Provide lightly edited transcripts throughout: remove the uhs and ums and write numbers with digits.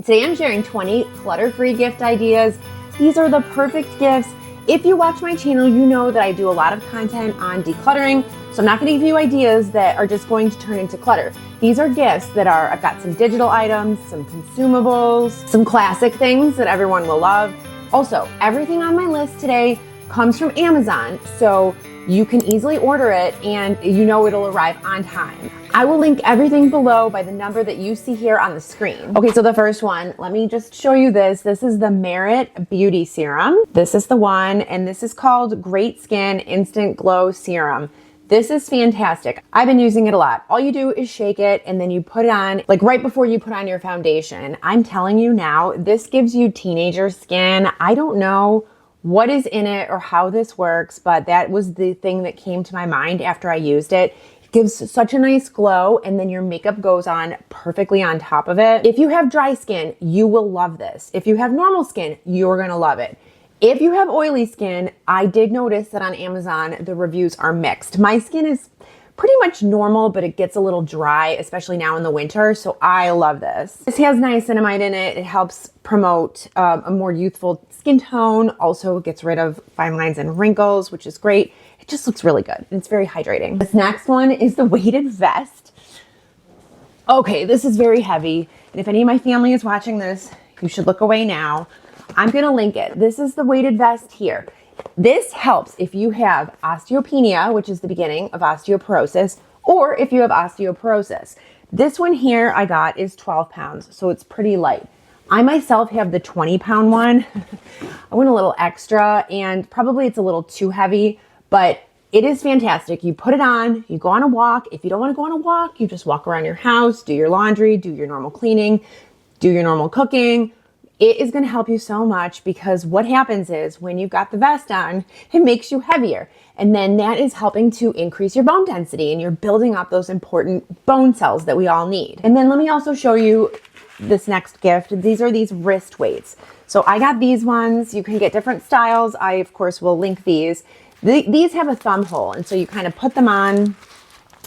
Today I'm sharing 20 clutter-free gift ideas. These are the perfect gifts. If you watch my channel, you know that I do a lot of content on decluttering, so I'm not gonna give you ideas that are just going to turn into clutter. These are gifts that I've got some digital items, some consumables, some classic things that everyone will love. Also, everything on my list today comes from Amazon, so you can easily order it and you know it'll arrive on time. I will link everything below by the number that you see here on the screen. Okay, so the first one, let me just show you this. This is the Merit Beauty Serum. This is the one, and this is called Great Skin Instant Glow Serum. This is fantastic. I've been using it a lot. All you do is shake it and then you put it on, like right before you put on your foundation. I'm telling you now, this gives you teenager skin. I don't know what is in it or how this works, but that was the thing that came to my mind after I used it. It gives such a nice glow, and then your makeup goes on perfectly on top of it. If you have dry skin, you will love this. If you have normal skin, you're gonna love it. If you have oily skin, I did notice that on Amazon, the reviews are mixed. My skin is pretty much normal, but it gets a little dry, especially now in the winter, so I love this. This has niacinamide in it. It helps promote a more youthful skin tone. Also gets rid of fine lines and wrinkles, which is great. It just looks really good, and it's very hydrating. This next one is the weighted vest. Okay, this is very heavy, and if any of my family is watching this, you should look away now. I'm gonna link it. This is the weighted vest here. This helps if you have osteopenia, which is the beginning of osteoporosis, or if you have osteoporosis. This one here I got is 12 pounds, so it's pretty light. I myself have the 20-pound one. I went a little extra, and probably it's a little too heavy, but it is fantastic. You put it on, you go on a walk. If you don't want to go on a walk, you just walk around your house, do your laundry, do your normal cleaning, do your normal cooking. It is going to help you so much, because what happens is when you've got the vest on, it makes you heavier. And then that is helping to increase your bone density, and you're building up those important bone cells that we all need. And then let me also show you this next gift. These are these wrist weights. So I got these ones. You can get different styles. I, of course, will link these. These have a thumb hole, and so you kind of put them on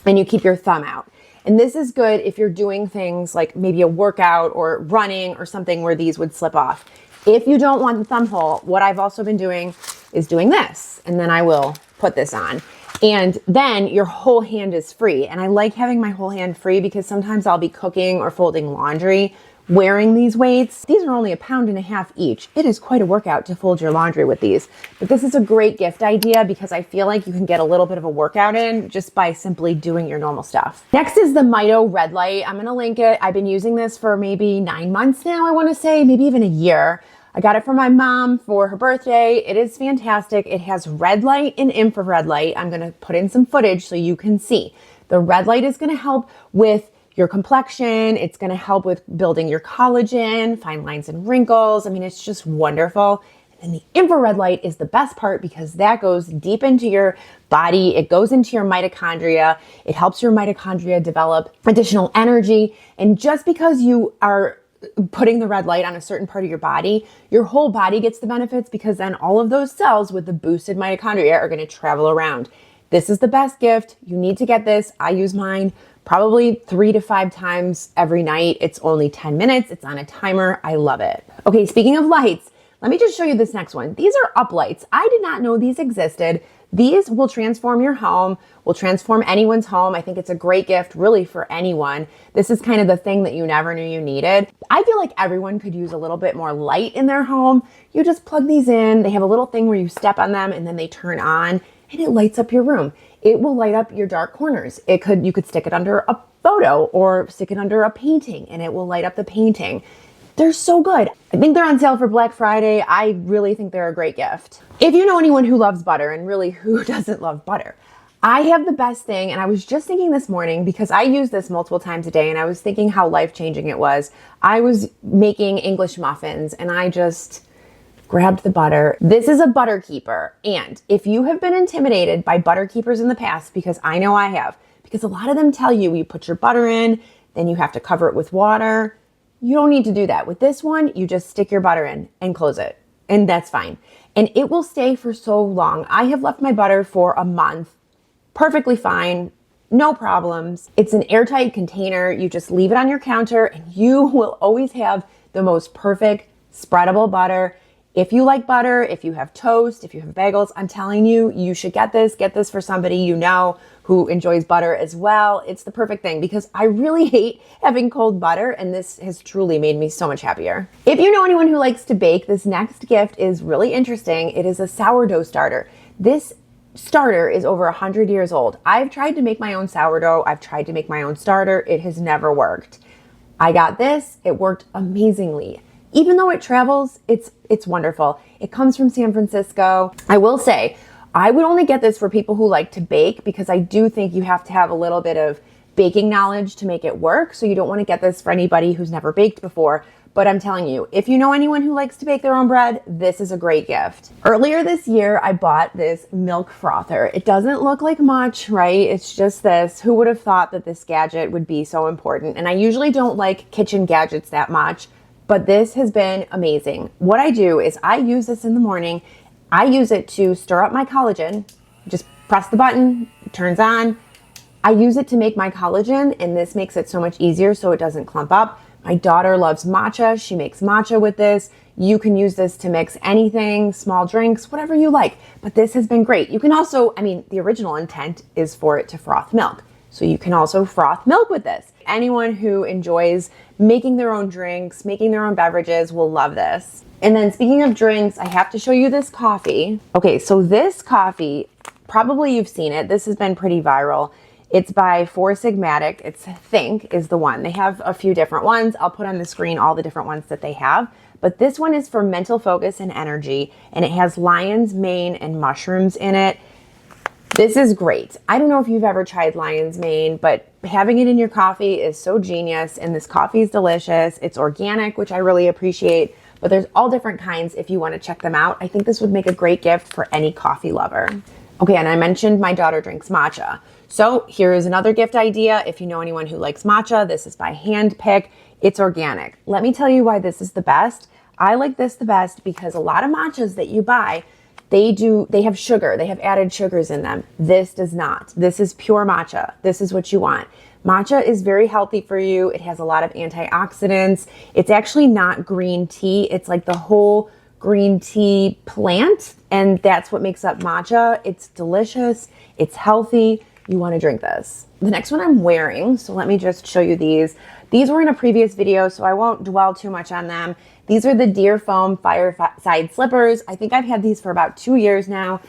and you keep your thumb out. And this is good if you're doing things like maybe a workout or running or something where these would slip off. If you don't want the thumb hole, what I've also been doing is doing this, and then I will put this on. And then your whole hand is free. And I like having my whole hand free because sometimes I'll be cooking or folding laundry wearing these weights. These are only 1.5 pounds each. It is quite a workout to fold your laundry with these, but this is a great gift idea because I feel like you can get a little bit of a workout in just by simply doing your normal stuff. Next is the Mido Red Light. I'm gonna link it. I've been using this for maybe 9 months now, I wanna say, maybe even a year. I got it from my mom for her birthday. It is fantastic. It has red light and infrared light. I'm gonna put in some footage so you can see. The red light is gonna help with your complexion. It's gonna help with building your collagen, fine lines and wrinkles. I mean, it's just wonderful. And the infrared light is the best part because that goes deep into your body. It goes into your mitochondria. It helps your mitochondria develop additional energy. And just because you are putting the red light on a certain part of your body, your whole body gets the benefits, because then all of those cells with the boosted mitochondria are gonna travel around. This is the best gift. You need to get this. I use mine probably 3 to 5 times every night. It's only 10 minutes. It's on a timer. I love it. Okay, speaking of lights, let me just show you this next one. These are Uplights. I did not know these existed. These will transform your home, will transform anyone's home. I think it's a great gift really for anyone. This is kind of the thing that you never knew you needed. I feel like everyone could use a little bit more light in their home. You just plug these in. They have a little thing where you step on them and then they turn on, and it lights up your room. It will light up your dark corners. You could stick it under a photo or stick it under a painting, and it will light up the painting. They're so good. I think they're on sale for Black Friday. I really think they're a great gift. If you know anyone who loves butter, and really who doesn't love butter, I have the best thing, and I was just thinking this morning, because I use this multiple times a day, and I was thinking how life-changing it was. I was making English muffins, and I just grabbed the butter. This is a butter keeper. And if you have been intimidated by butter keepers in the past, because I know I have, because a lot of them tell you, you put your butter in, then you have to cover it with water. You don't need to do that. With this one, you just stick your butter in and close it, and that's fine. And it will stay for so long. I have left my butter for a month, perfectly fine, no problems. It's an airtight container. You just leave it on your counter, and you will always have the most perfect spreadable butter. If you like butter, if you have toast, if you have bagels, I'm telling you, you should get this. Get this for somebody you know who enjoys butter as well. It's the perfect thing because I really hate having cold butter, and this has truly made me so much happier. If you know anyone who likes to bake, this next gift is really interesting. It is a sourdough starter. This starter is over 100 years old. I've tried to make my own sourdough. I've tried to make my own starter. It has never worked. I got this. It worked amazingly. Even though it travels, it's wonderful. It comes from San Francisco. I will say, I would only get this for people who like to bake because I do think you have to have a little bit of baking knowledge to make it work. So you don't want to get this for anybody who's never baked before. But I'm telling you, if you know anyone who likes to bake their own bread, this is a great gift. Earlier this year, I bought this milk frother. It doesn't look like much, right? It's just this. Who would have thought that this gadget would be so important? And I usually don't like kitchen gadgets that much, but this has been amazing. What I do is I use this in the morning. I use it to stir up my collagen. Just press the button, it turns on. I use it to make my collagen, and this makes it so much easier so it doesn't clump up. My daughter loves matcha. She makes matcha with this. You can use this to mix anything, small drinks, whatever you like. But this has been great. You can also, the original intent is for it to froth milk. So you can also froth milk with this. Anyone who enjoys making their own drinks, making their own beverages will love this. And then speaking of drinks, I have to show you this coffee. Okay, so this coffee, probably you've seen it. This has been pretty viral. It's by Four Sigmatic. It's Think is the one. They have a few different ones. I'll put on the screen all the different ones that they have. But this one is for mental focus and energy, and it has lion's mane and mushrooms in it. This is great. I don't know if you've ever tried lion's mane, but having it in your coffee is so genius, and this coffee is delicious. It's organic, which I really appreciate, but there's all different kinds if you want to check them out. I think this would make a great gift for any coffee lover. Okay, and I mentioned my daughter drinks matcha. So here is another gift idea. If you know anyone who likes matcha, this is by Handpick. It's organic. Let me tell you why this is the best. I like this the best because a lot of matchas that you buy, they have sugar. They have added sugars in them. This does not. This is pure matcha. This is what you want. Matcha is very healthy for you. It has a lot of antioxidants. It's actually not green tea. It's like the whole green tea plant, and that's what makes up matcha. It's delicious. It's healthy. You want to drink this. The next one I'm wearing, so let me just show you these. These were in a previous video, so I won't dwell too much on them. These are the Deer Foam Fireside Slippers. I think I've had these for about 2 years now.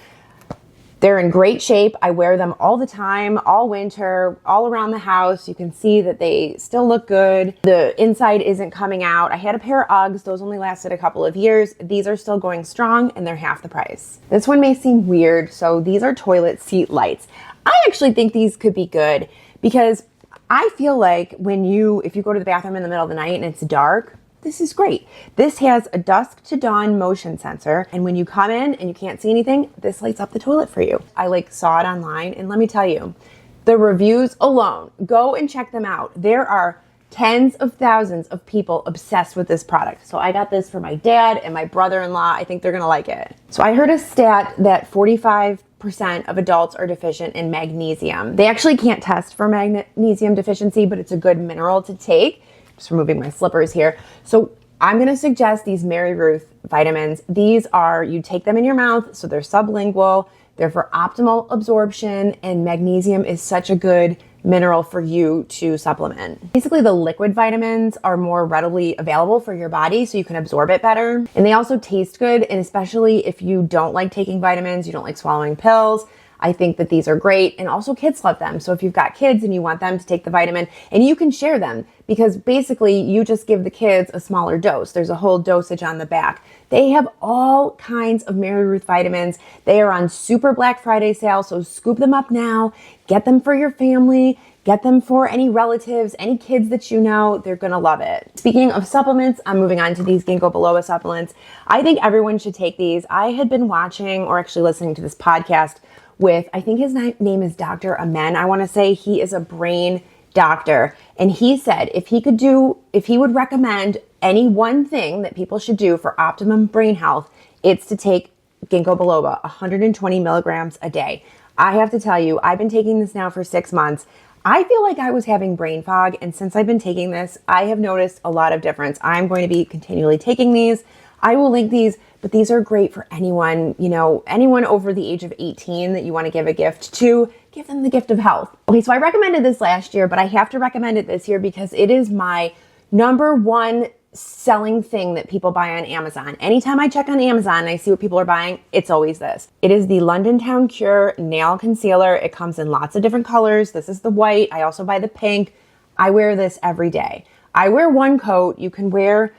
They're in great shape. I wear them all the time, all winter, all around the house. You can see that they still look good. The inside isn't coming out. I had a pair of Uggs. Those only lasted a couple of years. These are still going strong, and they're half the price. This one may seem weird. So these are toilet seat lights. I actually think these could be good because I feel like if you go to the bathroom in the middle of the night and it's dark, this is great. This has a dusk to dawn motion sensor, and when you come in and you can't see anything, this lights up the toilet for you. I saw it online, and let me tell you, the reviews alone, go and check them out. There are tens of thousands of people obsessed with this product. So I got this for my dad and my brother-in-law. I think they're gonna like it. So I heard a stat that 45% of adults are deficient in magnesium. They actually can't test for magnesium deficiency, but it's a good mineral to take. Just removing my slippers here. So I'm going to suggest these Mary Ruth vitamins. These are, you take them in your mouth, so they're sublingual. They're for optimal absorption, and magnesium is such a good mineral for you to supplement. Basically, the liquid vitamins are more readily available for your body, so you can absorb it better. And they also taste good, and especially if you don't like taking vitamins, you don't like swallowing pills, I think that these are great, and also kids love them. So if you've got kids and you want them to take the vitamin, and you can share them, because basically you just give the kids a smaller dose. There's a whole dosage on the back. They have all kinds of Mary Ruth vitamins. They are on super Black Friday sale, so scoop them up now. Get them for your family. Get them for any relatives, any kids that you know. They're gonna love it. Speaking of supplements, I'm moving on to these Genobaloba supplements. I think everyone should take these. I had been watching, or actually listening to this podcast with, I think his name is Dr. Amen. I want to say he is a brain doctor. And he said if he would recommend any one thing that people should do for optimum brain health, it's to take Genobaloba, 120 milligrams a day. I have to tell you, I've been taking this now for 6 months. I feel like I was having brain fog, and since I've been taking this, I have noticed a lot of difference. I'm going to be continually taking these. I will link these, but these are great for anyone, you know, anyone over the age of 18 that you want to give a gift to. Give them the gift of health. Okay, so I recommended this last year, but I have to recommend it this year because it is my #1 selling thing that people buy on Amazon. Anytime I check on Amazon and I see what people are buying, it's always this. It is the London Town Cure Nail Concealer. It comes in lots of different colors. This is the white. I also buy the pink. I wear this every day. I wear 1 coat. You can wear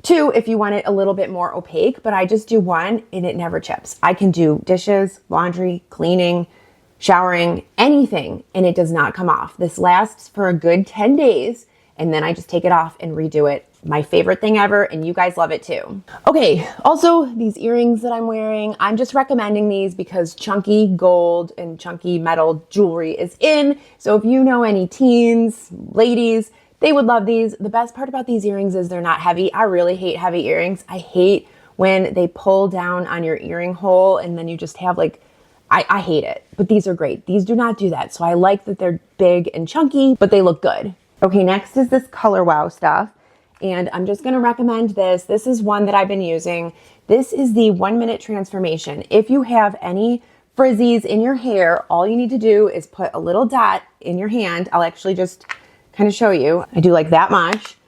2 if you want it a little bit more opaque, but I just do 1 and it never chips. I can do dishes, laundry, cleaning, showering, anything, and it does not come off. This lasts for a good 10 days, and then I just take it off and redo it. My favorite thing ever, and you guys love it too. Okay, also these earrings that I'm wearing, I'm just recommending these because chunky gold and chunky metal jewelry is in. So if you know any teens, ladies, they would love these. The best part about these earrings is they're not heavy. I really hate heavy earrings. I hate when they pull down on your earring hole and then you just have like, I hate it, but these are great. These do not do that. So I like that they're big and chunky, but they look good. Okay, next is this Color Wow stuff. And I'm just gonna recommend this. This is one that I've been using. This is the 1-minute transformation. If you have any frizzies in your hair, all you need to do is put a little dot in your hand. I'll actually just kind of show you. I do like that much.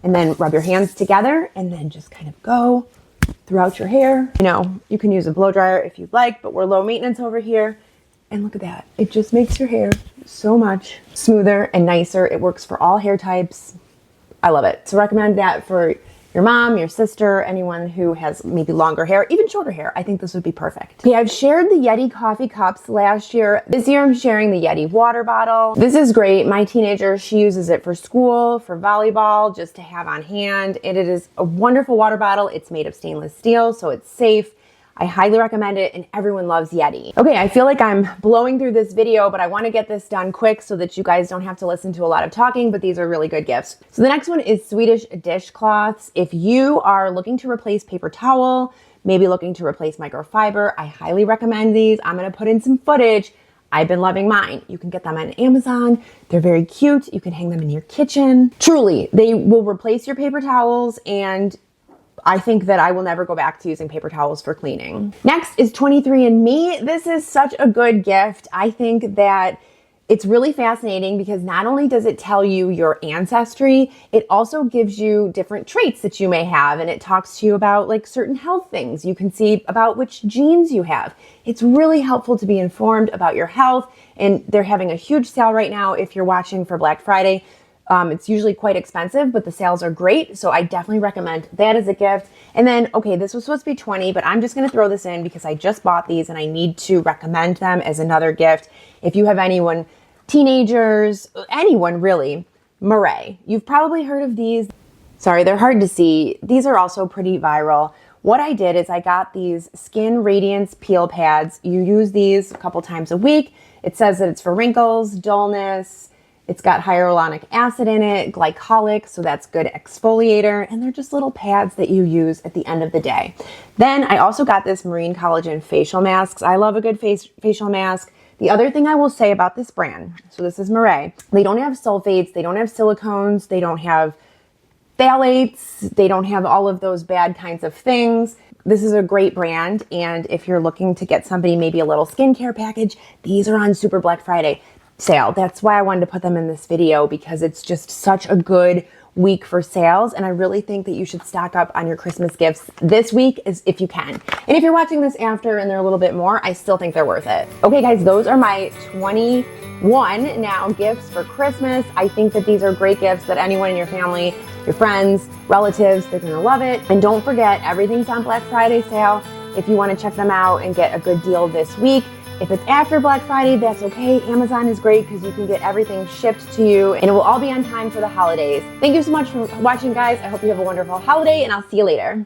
And then rub your hands together and then just kind of go throughout your hair. You know, you can use a blow dryer if you'd like, but we're low maintenance over here. And look at that. It just makes your hair so much smoother and nicer. It works for all hair types. I love it. So recommend that for your mom, your sister, anyone who has maybe longer hair, even shorter hair. I think this would be perfect. Okay, I've shared the Yeti coffee cups last year. This year I'm sharing the Yeti water bottle. This is great. My teenager, she uses it for school, for volleyball, just to have on hand. And it is a wonderful water bottle. It's made of stainless steel, so it's safe. I highly recommend it, and everyone loves Yeti. Okay, I feel like I'm blowing through this video, but I wanna get this done quick so that you guys don't have to listen to a lot of talking, but these are really good gifts. So the next one is Swedish dishcloths. If you are looking to replace paper towel, maybe looking to replace microfiber, I highly recommend these. I'm gonna put in some footage. I've been loving mine. You can get them on Amazon. They're very cute. You can hang them in your kitchen. Truly, they will replace your paper towels, and I think that I will never go back to using paper towels for cleaning. Next is 23andMe. This is such a good gift. I think that it's really fascinating because not only does it tell you your ancestry, it also gives you different traits that you may have, and it talks to you about like certain health things. You can see about which genes you have. It's really helpful to be informed about your health, and they're having a huge sale right now if you're watching for Black Friday. It's usually quite expensive, but the sales are great. So I definitely recommend that as a gift. And then, okay, this was supposed to be 20, but I'm just going to throw this in because I just bought these and I need to recommend them as another gift. If you have anyone, teenagers, anyone really, Murray, you've probably heard of these. Sorry, they're hard to see. These are also pretty viral. What I did is I got these Skin Radiance peel pads. You use these a couple times a week. It says that it's for wrinkles, dullness. It's got hyaluronic acid in it, glycolic, so that's good exfoliator, and they're just little pads that you use at the end of the day. Then I also got this Marine Collagen facial masks. I love a good facial mask. The other thing I will say about this brand, so this is Murray, they don't have sulfates, they don't have silicones, they don't have phthalates, they don't have all of those bad kinds of things. This is a great brand, and if you're looking to get somebody maybe a little skincare package, these are on Super Black Friday sale. That's why I wanted to put them in this video, because it's just such a good week for sales, and I really think that you should stock up on your Christmas gifts this week if you can. And if you're watching this after and they're a little bit more, I still think they're worth it. Okay guys, those are my 21 now gifts for Christmas. I think that these are great gifts that anyone in your family, your friends, relatives, they're gonna love it. And don't forget, everything's on Black Friday sale if you want to check them out and get a good deal this week. If it's after Black Friday, that's okay. Amazon is great because you can get everything shipped to you, and it will all be on time for the holidays. Thank you so much for watching, guys. I hope you have a wonderful holiday, and I'll see you later.